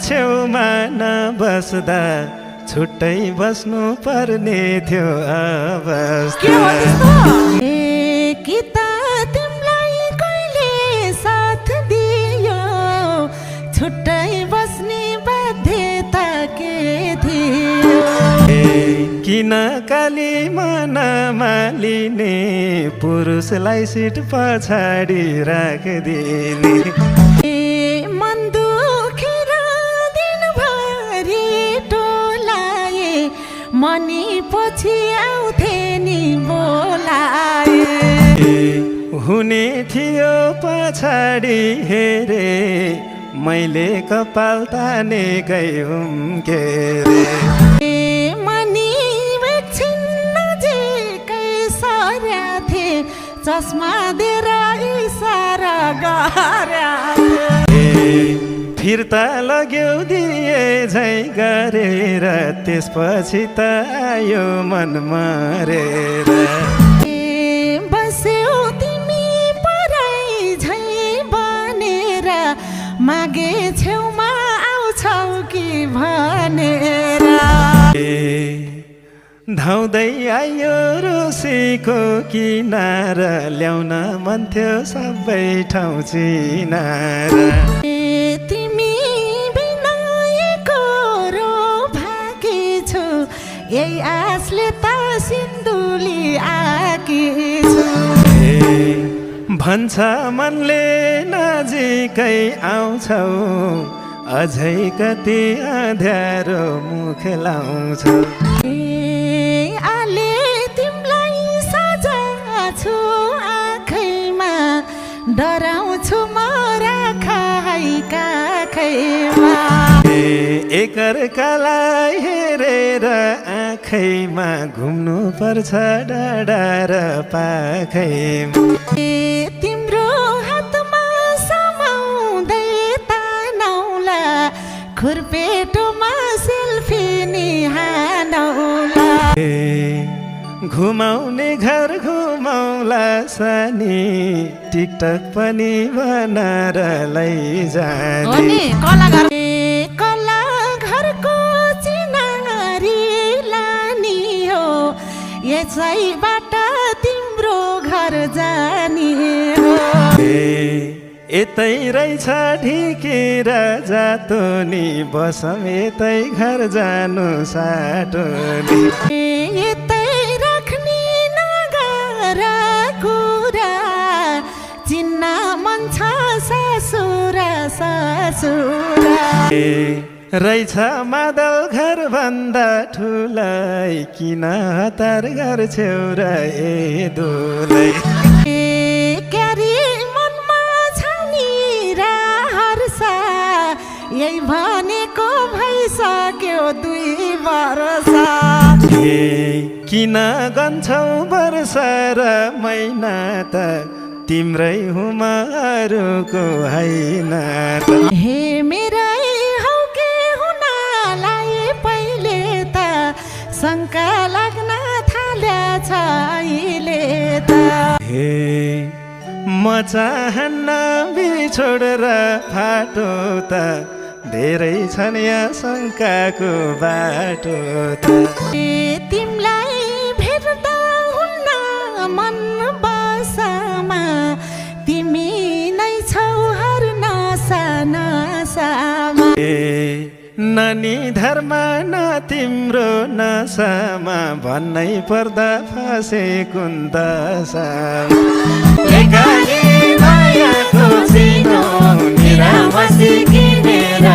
छेउमा नबस्दा छुट्टै बस्नु पर्ने थियो अवस्था। कि त तिमीलाई कहिले साथ दियो छुट्टै बस्ने बाध्यता के थियो। किन काली मनमा लिने पुरुषलाई सिट पछाडि राखिदिने। मन दुखेर दिनभरि टोलाए मनी पछि आउँथे नि बोलाए। हुने थियो पछाडि हेरे मैले कपाल तानेकै हुँ के रे। चस्मा दिएर इसारा गर्या फिर्ता लग्यो दिए झै गरेर त्यसपछि त आयो मन मरेर। बस्यौ तिमी पराई झै बनेर मागे छेउमा आउँछौ कि भनेर। धाउँदै आयो रोसीको किनार ल्याउन मन थियो सबै ठाउँ चिनार। तिमी बिना एकरो भागेछु यही आसले त सिन्धुली आकेछु। भन्छ मनले नजिकै आउँछौ अझै कति अँध्यारो मुख लाउँछौ। डराउँछु म राखाइ काखैमा। एकअर्कालाई हेरेर आँखैमा घुम्नु पर्छ डाँडा र पाखैमा। तिम्रो हातमा समाउँदै तानौला खुर्पेटोमा सेल्फी निहानौला। घुमाउने घर घुमाउला सानी टिकटक पनि बनाएर लैजाने कला घरको चिनारी लानी हो यसैबाट तिम्रो घर जाने हो यतै रहेछ ढिकेर जातो नि बसम यतै घर जानु साटो नि यतै राख्ने नगर कुरा चिन्न मन छ ससुरा ससुरा रहेछ मादल घर भन्दा ठुलै किन हतार घर छेउरा ए दुलै यही भनेको भइसक्यो 2 वर्ष किन गन्छौ वर्ष र महिना त तिम्रै हुमारुको हैन हे मेरै हौ के हुनालाई पहिले त शङ्का लाग्न थाल्या छ अहिले त हे म चाहन्न बिछोड र फाटो त धेरै छन् यहाँ शङ्काको बाटो त तिमीलाई भेट्दा हुन्न मन बसमा तिमी नै छौ हर नसा नसामा नानी धर्म न तिम्रो नसामा भन्नै पर्दा फसे कुन दशामा मायाको सिनो निरामसी किनेर